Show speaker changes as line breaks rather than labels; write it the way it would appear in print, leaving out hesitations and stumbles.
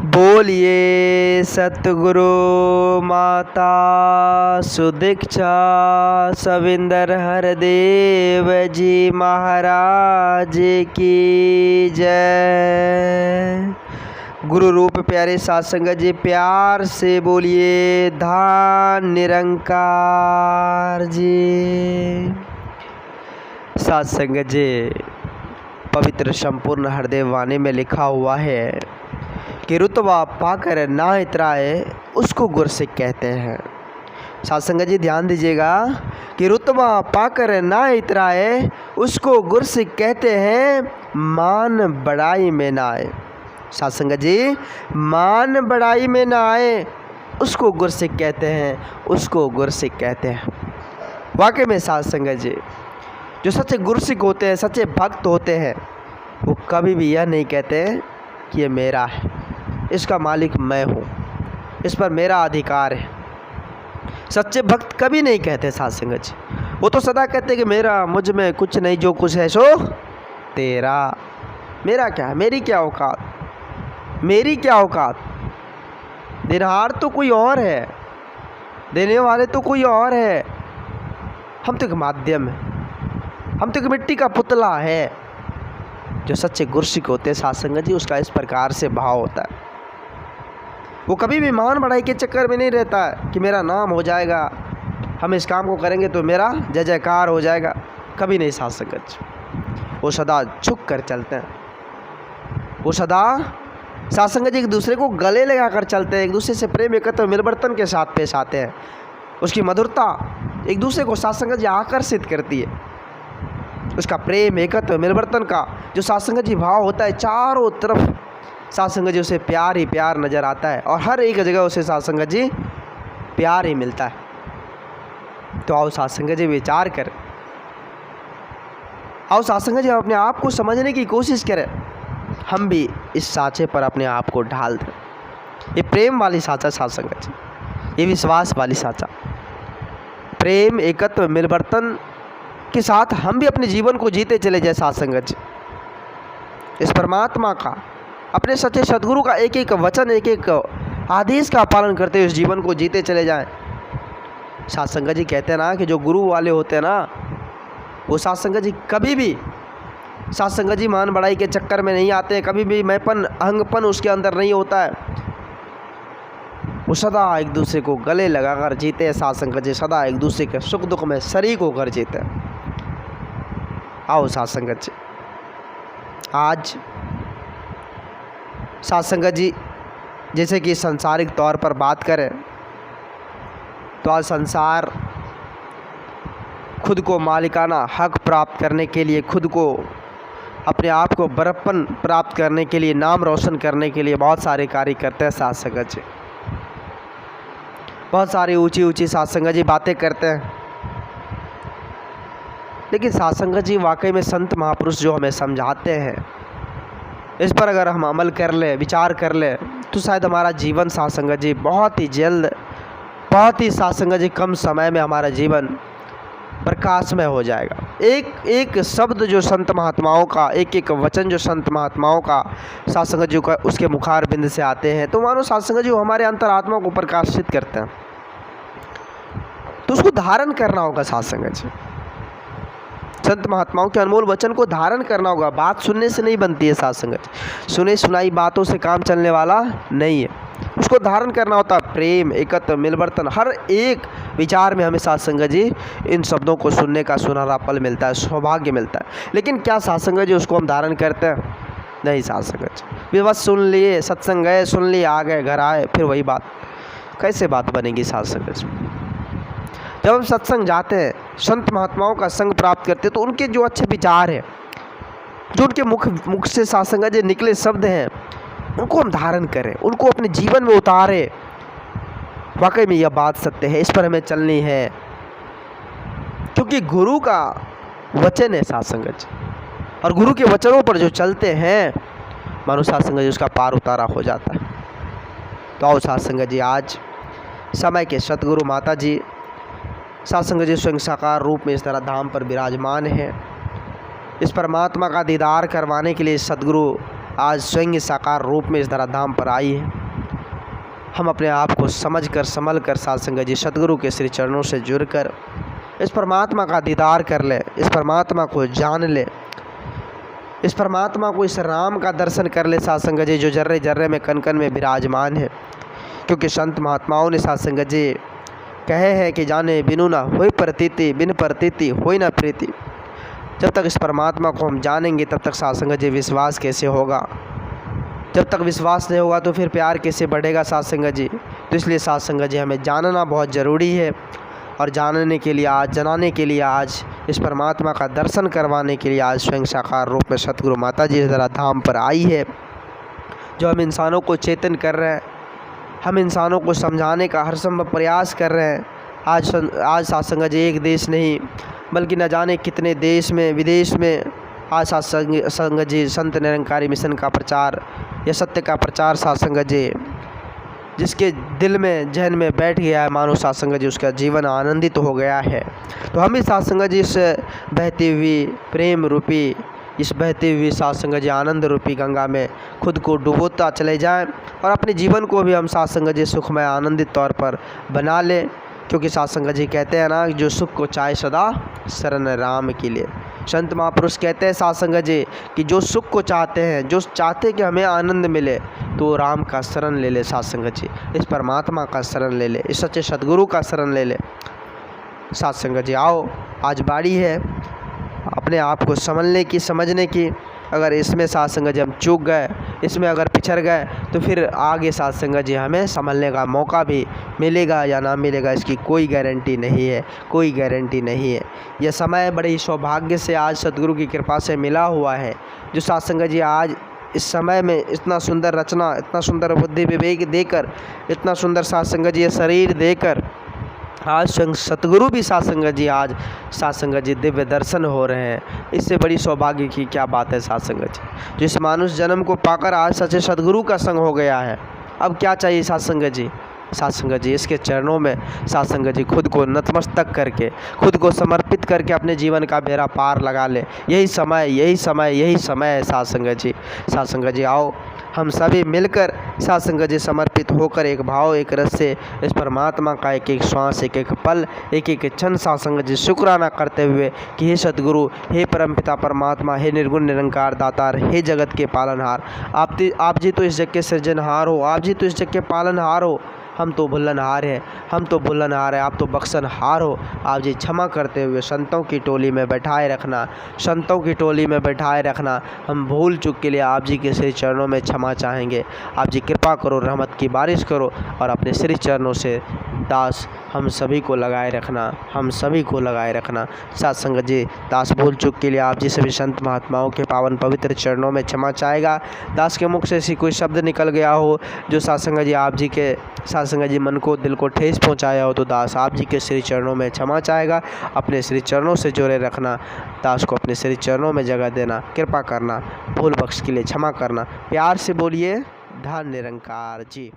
बोलिए सतगुरु माता सुदीक्षा सविंदर हरदेव जी महाराज की जय। गुरु रूप प्यारे साध संगत जी प्यार से बोलिए धान निरंकार जी। साध संगत जी पवित्र संपूर्ण हरदेव वाणी में लिखा हुआ है कि रुतबा पाकर ना इतराए उसको गुरसिक कहते हैं। साध संगत जी ध्यान दीजिएगा कि रुतबा पाकर ना इतराए उसको गुरसिक कहते हैं, मान बड़ाई में ना आए। साध संगत जी मान बड़ाई में ना आए उसको गुरसिक कहते हैं, उसको गुरसिक कहते हैं। वाकई में साध संगत जी जो सच्चे गुरसिक होते हैं, सच्चे भक्त होते हैं, वो कभी भी यह नहीं कहते कि ये मेरा है, इसका मालिक मैं हूँ, इस पर मेरा अधिकार है। सच्चे भक्त कभी नहीं कहते साध संगत जी, वो तो सदा कहते कि मेरा, मुझ में कुछ नहीं, जो कुछ है सो तेरा। मेरा क्या है, मेरी क्या औकात, मेरी क्या औकात। देनहार तो कोई और है, देने वाले तो कोई और है, हम तो एक माध्यम है, हम तो एक मिट्टी का पुतला है। जो सच्चे गुरसिक होते हैं साध संगत जी उसका इस प्रकार से भाव होता है। वो कभी भी मान बढ़ाई के चक्कर में नहीं रहता है कि मेरा नाम हो जाएगा, हम इस काम को करेंगे तो मेरा जय जयकार हो जाएगा, कभी नहीं साध संगत जी। वो सदा झुक कर चलते हैं, वो सदा साध संगत जी एक दूसरे को गले लगा कर चलते हैं, एक दूसरे से प्रेम एकत्र मिलवर्तन के साथ पेश आते हैं। उसकी मधुरता एक दूसरे को साध संगत जी आकर्षित करती है। उसका प्रेम एकत्र मिलवर्तन का जो साध संगत जी भाव होता है, चारों तरफ साध संगत जी उसे प्यार ही प्यार नज़र आता है और हर एक जगह उसे साध संगत जी प्यार ही मिलता है। तो आओ साध संगत जी विचार करें, आओ साध संगत जी अपने आप को समझने की कोशिश करें, हम भी इस साँचे पर अपने आप को ढाल दें। ये प्रेम वाली साँचा साध संगत जी, ये विश्वास वाली साँचा, प्रेम एकत्र मिलवर्तन के साथ हम भी अपने जीवन को जीते चले जाए साध संगत जी। इस परमात्मा का, अपने सच्चे सद्गुरु का एक एक वचन, एक एक आदेश का पालन करते हुए इस जीवन को जीते चले जाएं। साध संगत जी कहते हैं ना कि जो गुरु वाले होते हैं ना, वो साध संगत जी कभी भी साध संगत जी मान बढ़ाई के चक्कर में नहीं आते, कभी भी मैंपन अहंगपन उसके अंदर नहीं होता है। वो सदा एक दूसरे को गले लगाकर जीते हैं साध संगत जी, सदा एक दूसरे के सुख दुख में शरीक होकर जीते हैं। आओ साध संगत जी आज साध संगत जी जैसे कि सांसारिक तौर पर बात करें तो आज संसार खुद को मालिकाना हक प्राप्त करने के लिए, खुद को अपने आप को बड़प्पन प्राप्त करने के लिए, नाम रोशन करने के लिए बहुत सारे कार्य करते हैं साध संगत जी। बहुत सारी ऊंची ऊंची साध संगत जी बातें करते हैं, लेकिन साध संगत जी वाकई में संत महापुरुष जो हमें समझाते हैं, इस पर अगर हम अमल कर ले, विचार कर ले, तो शायद हमारा जीवन साध संगत जी बहुत ही जल्द, बहुत ही साध संगत जी कम समय में हमारा जीवन प्रकाशमय हो जाएगा। एक एक शब्द जो संत महात्माओं का, एक एक वचन जो संत महात्माओं का साध संगत जी का उसके मुखार बिंद से आते हैं, तो मानो साध संगत जी हमारे अंतरात्मा को प्रकाशित करते हैं। तो उसको धारण करना होगा साध संगत जी, संत महात्माओं के अनमोल वचन को धारण करना होगा। बात सुनने से नहीं बनती है साध संगत, सुने सुनाई बातों से काम चलने वाला नहीं है, उसको धारण करना होता है। प्रेम एकत्र मिलवर्तन, हर एक विचार में हमें साध संगत जी इन शब्दों को सुनने का सुनहरा पल मिलता है, सौभाग्य मिलता है। लेकिन क्या साध संगत जी उसको हम धारण करते हैं? नहीं साध संगत जी, बस सुन लिए, सत्संग गए, सुन लिए, आ गए, घर आए, फिर वही बात। कैसे बात बनेगी साध संगत जी? जब हम सत्संग जाते हैं, संत महात्माओं का संग प्राप्त करते हैं, तो उनके जो अच्छे विचार हैं, जो उनके मुख से साध संगत जी निकले शब्द हैं, उनको हम धारण करें, उनको अपने जीवन में उतारें। वाकई में यह बात सत्य है, इस पर हमें चलनी है, क्योंकि गुरु का वचन है साध संगत जी, और गुरु के वचनों पर जो चलते हैं, मानो साध संगत जी उसका पार उतारा हो जाता है। तो आओ साध संगत जी आज समय के सतगुरु माता जी साध संगत जी स्वयं साकार रूप में इस तरह धाम पर विराजमान है। इस परमात्मा का दीदार करवाने के लिए सद्गुरु आज स्वयं साकार रूप में इस धराधाम पर आई है। हम अपने आप को समझ कर संभल कर साध संगत जी सद्गुरु के श्री चरणों से जुड़कर इस परमात्मा का दीदार कर ले, इस परमात्मा को जान ले, इस परमात्मा को, इस राम का दर्शन कर ले साध संगत जी, जो जर्रे जर्रे में कण कण में विराजमान है। क्योंकि संत महात्माओं ने साध संगत जी कहे हैं कि जाने बिनु ना होई प्रतीति, बिन प्रतीति होई ना प्रीति। जब तक इस परमात्मा को हम जानेंगे तब तक साध संगत जी विश्वास कैसे होगा, जब तक विश्वास नहीं होगा तो फिर प्यार कैसे बढ़ेगा साध संगत जी। तो इसलिए साध संगत जी हमें जानना बहुत ज़रूरी है, और जानने के लिए आज, जनाने के लिए आज, इस परमात्मा का दर्शन करवाने के लिए आज स्वयं साकार रूप में सतगुरु माता जी इस धराधाम पर आई है, जो हम इंसानों को चेतन कर रहे हैं, हम इंसानों को समझाने का हर संभव प्रयास कर रहे हैं। आज साध संगत जी एक देश नहीं बल्कि न जाने कितने देश में, विदेश में आज साध संगत जी संत निरंकारी मिशन का प्रचार या सत्य का प्रचार साध संगत जी जिसके दिल में, जहन में बैठ गया है, मानो साध संगत जी उसका जीवन आनंदित हो गया है। तो हम भी साध संगत जी इस बहती हुई प्रेम रूपी, इस बहती हुई साध संगत जी आनंद रूपी गंगा में खुद को डुबोता चले जाएं, और अपने जीवन को भी हम साध संगत जी सुखमय आनंदित तौर पर बना लें। क्योंकि साध संगत जी कहते हैं ना, जो सुख को चाहे सदा शरण राम के लिए। संत महापुरुष कहते हैं साध संगत जी कि जो सुख को चाहते हैं, जो चाहते कि हमें आनंद मिले, तो राम का शरण ले ले साध संगत जी, इस परमात्मा का शरण ले ले, इस सच्चे सद्गुरु का शरण ले ले। साध संगत जी आओ, आज बारी है अपने आप को समझने की, समझने की। अगर इसमें साध संगत जी हम चूक गए, इसमें अगर पिछड़ गए, तो फिर आगे साध संगत जी हमें संभलने का मौका भी मिलेगा या ना मिलेगा, इसकी कोई गारंटी नहीं है, कोई गारंटी नहीं है। यह समय बड़े ही सौभाग्य से आज सद्गुरु की कृपा से मिला हुआ है, जो साध संगत जी आज इस समय में इतना सुंदर रचना, इतना सुंदर बुद्धि विवेक देकर, इतना सुंदर साध संगत जी शरीर देकर आज स्वयं सतगुरु भी साध संगत जी, आज साध संगत जी दिव्य दर्शन हो रहे हैं। इससे बड़ी सौभाग्य की क्या बात है साध संगत जी, जो इस मानुष जन्म को पाकर आज सच्चे सतगुरु का संग हो गया है। अब क्या चाहिए साध संगत जी? साध संगत जी इसके चरणों में साध संगत जी खुद को नतमस्तक करके, खुद को समर्पित करके अपने जीवन का बेड़ा पार लगा ले। यही समय, यही समय, यही समय है साध संगत जी। साध संगत जी आओ, हम सभी मिलकर साध संगत जी समर्पित होकर एक भाव, एक रस से इस परमात्मा का एक एक श्वास, एक एक पल, एक एक क्षण साध संगत जी शुक्राना करते हुए कि हे सद्गुरु, हे परमपिता परमात्मा, हे निर्गुण निरंकार दातार, हे जगत के पालनहार, आप जी तो इस जग के सृजनहार हो, आप जी तो इस जग के पालनहार हो। हम तो भुल्लनहार हैं, हम तो भुल्लनहार हैं, आप तो बख्शनहार हो। आप जी क्षमा करते हुए संतों की टोली में बैठाए रखना, संतों की टोली में बैठाए रखना। हम भूल चूक के लिए आप जी के श्री चरणों में क्षमा चाहेंगे। आप जी कृपा करो, रहमत की बारिश करो, और अपने श्री चरणों से दास हम सभी को लगाए रखना, हम सभी को लगाए रखना। साध संगत जी दास भूल चूक के लिए आप जी सभी संत महात्माओं के पावन पवित्र चरणों में क्षमा चाहेगा। दास के मुख से ऐसी कोई शब्द निकल गया हो जो साध संगत जी आप जी के, साध संगत जी मन को, दिल को ठेस पहुंचाया हो, तो दास आप जी के श्री चरणों में क्षमा चाहेगा। अपने श्री चरणों से जोड़े रखना, दास को अपने श्री चरणों में जगह देना, कृपा करना, भूल बख्श के लिए क्षमा करना। प्यार से बोलिए धन निरंकार जी।